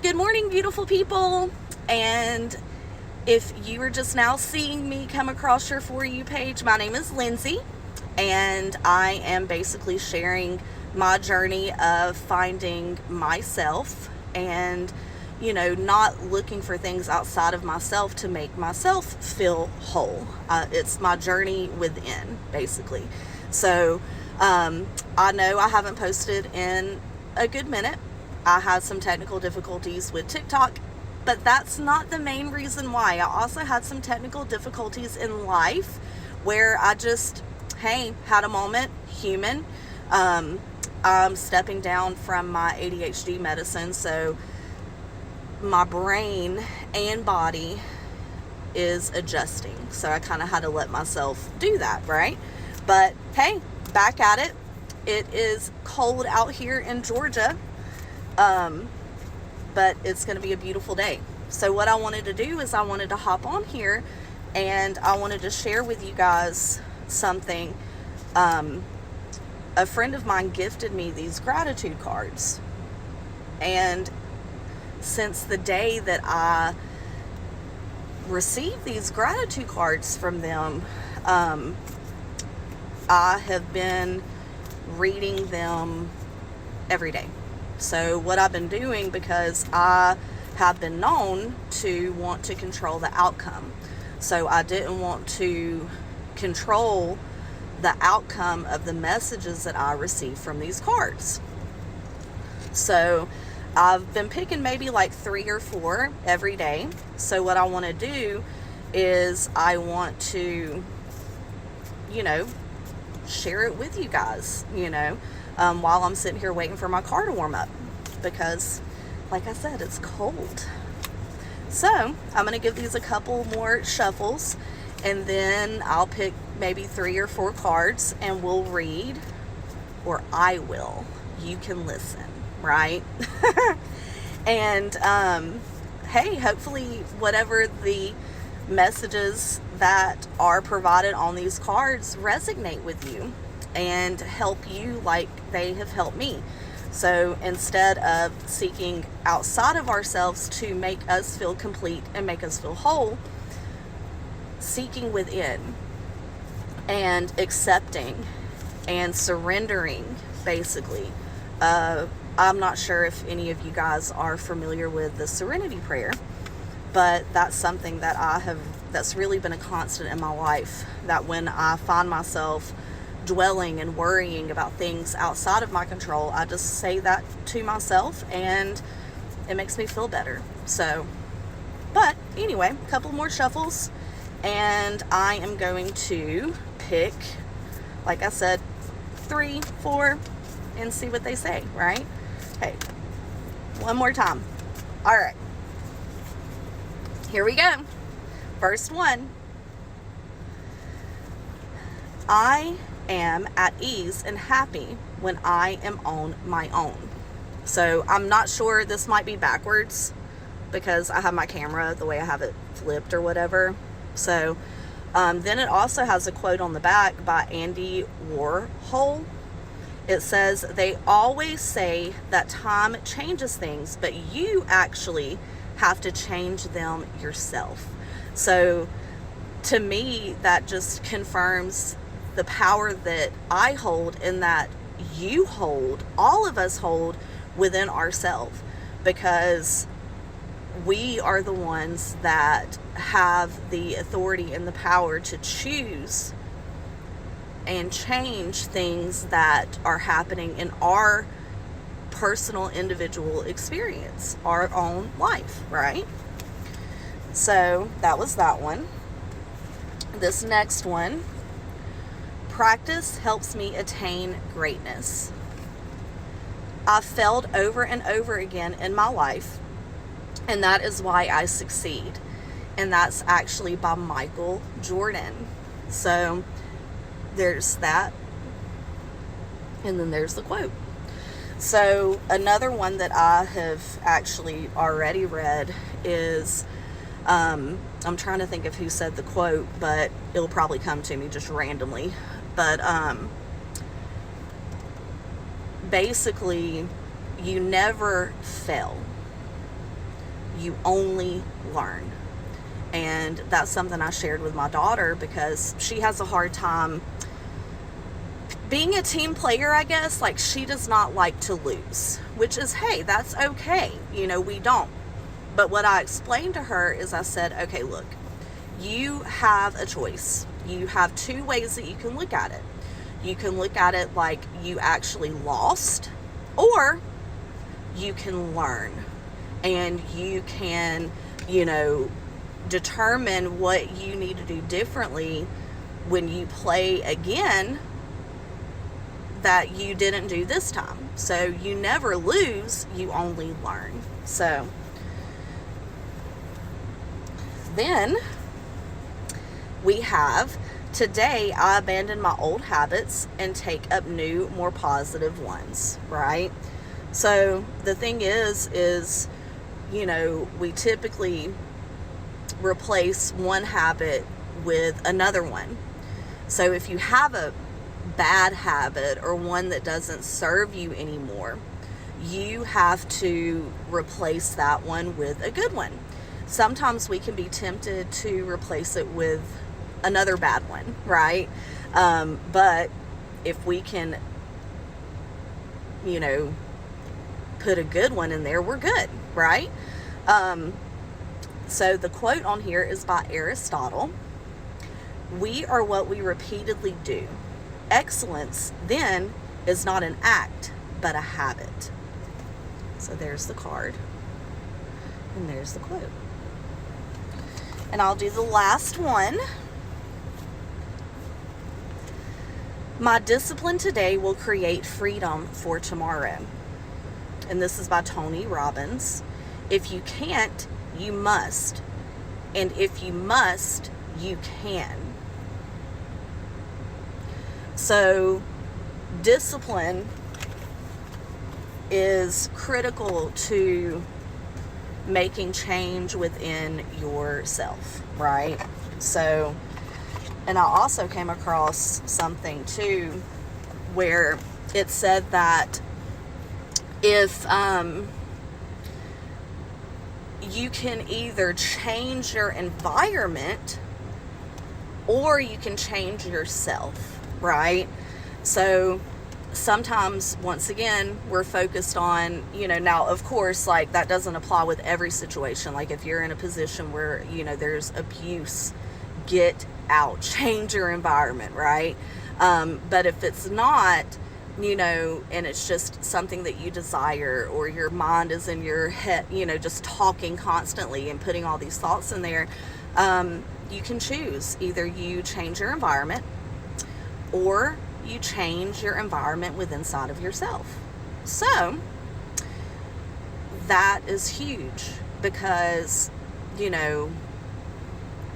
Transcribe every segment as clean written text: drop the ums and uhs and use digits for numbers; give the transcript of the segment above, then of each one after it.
Good morning, beautiful people. And if you are just now seeing me come across your For You page, my name is Lindsay, and I am basically sharing my journey of finding myself and, not looking for things outside of myself to make myself feel whole. It's my journey within, basically. So I know I haven't posted in a good minute. I had some technical difficulties with TikTok, but that's not the main reason why. I also had some technical difficulties in life where I just, had a moment, human. I'm stepping down from my ADHD medicine, so my brain and body is adjusting. So I kind of had to let myself do that, right? But hey, back at it. It is cold out here in Georgia. But it's going to be a beautiful day. So what I wanted to do is I wanted to hop on here and I wanted to share with you guys something. A friend of mine gifted me these gratitude cards. And since the day that I received these gratitude cards from them, I have been reading them every day. So what I've been doing, because I have been known to want to control the outcome. So I didn't want to control the outcome of the messages that I receive from these cards. So I've been picking maybe like 3 or 4 every day. So what I want to do is I want to, share it with you guys, while I'm sitting here waiting for my car to warm up, because like I said, it's cold. So I'm going to give these a couple more shuffles, and then I'll pick maybe 3 or 4 cards and we'll read, or I will. You can listen, right? And hopefully whatever the messages that are provided on these cards resonate with you and help you like they have helped me. So instead of seeking outside of ourselves to make us feel complete and make us feel whole, seeking within and accepting and surrendering, basically. I'm not sure if any of you guys are familiar with the Serenity Prayer, but that's something that that's really been a constant in my life, that when I find myself dwelling and worrying about things outside of my control, I just say that to myself and it makes me feel better. So, but anyway, a couple more shuffles and I am going to pick, like I said, 3, 4 and see what they say, right? Okay, one more time. All right, here we go. First one. I am at ease and happy when I am on my own. So I'm not sure, this might be backwards because I have my camera the way I have it flipped or whatever. So then it also has a quote on the back by Andy Warhol. It says, "They always say that time changes things, but you actually have to change them yourself." So to me, that just confirms the power that I hold and that you hold, all of us hold within ourselves, because we are the ones that have the authority and the power to choose and change things that are happening in our personal individual experience, our own life, right? So that was that one. This next one: practice helps me attain greatness. I've failed over and over again in my life, and that is why I succeed. And that's actually by Michael Jordan. So there's that. And then there's the quote. So another one that I have actually already read is, I'm trying to think of who said the quote, but it'll probably come to me just randomly. But basically, you never fail. you only learn. And that's something I shared with my daughter because she has a hard time being a team player, I guess. Like, she does not like to lose, which is, hey, that's okay. You know, we don't. But what I explained to her is I said, okay, look, you have a choice. You have two ways that you can look at it. You can look at it like you actually lost, or you can learn and you can, you know, determine what you need to do differently when you play again that you didn't do this time. So you never lose, you only learn. So then we have, today I abandon my old habits and take up new, more positive ones, right? So the thing is, you know, we typically replace one habit with another one. So if you have a bad habit or one that doesn't serve you anymore, you have to replace that one with a good one. Sometimes we can be tempted to replace it with another bad one, right? But if we can, you know, put a good one in there, we're good, right? So the quote on here is by Aristotle. We are what we repeatedly do. Excellence, then, is not an act, but a habit. So there's the card. And there's the quote. And I'll do the last one. My discipline today will create freedom for tomorrow. And this is by Tony Robbins. If you can't, you must. And if you must, you can. So discipline is critical to making change within yourself, right? So, and I also came across something too where it said that if you can either change your environment or you can change yourself, right? So sometimes, once again, we're focused on, you know, now of course, like, that doesn't apply with every situation. Like, if you're in a position where, you know, there's abuse, get out, change your environment, right? But if it's not, you know, and it's just something that you desire, or your mind is in your head, you know, just talking constantly and putting all these thoughts in there, you can choose. Either you change your environment, or you change your environment within inside of yourself. So that is huge, because, you know,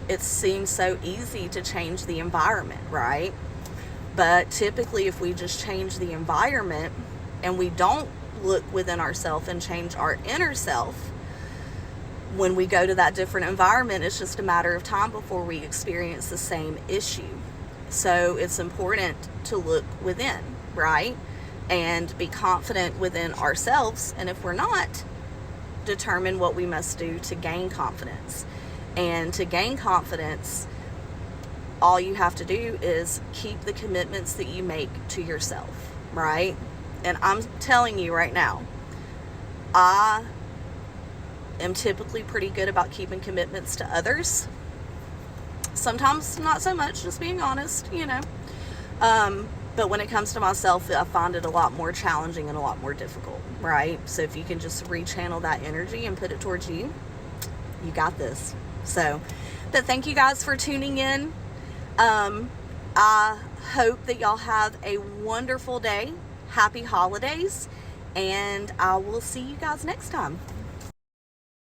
it seems so easy to change the environment, right? But typically, if we just change the environment and we don't look within ourselves and change our inner self, when we go to that different environment, it's just a matter of time before we experience the same issue. So it's important to look within, right? And be confident within ourselves. And if we're not, determine what we must do to gain confidence. And to gain confidence, all you have to do is keep the commitments that you make to yourself, right? And I'm telling you right now, I am typically pretty good about keeping commitments to others. Sometimes not so much, just being honest, you know. But when it comes to myself, I find it a lot more challenging and a lot more difficult, right? So if you can just rechannel that energy and put it towards you, you got this. So, but thank you guys for tuning in. I hope that y'all have a wonderful day. Happy holidays. And I will see you guys next time.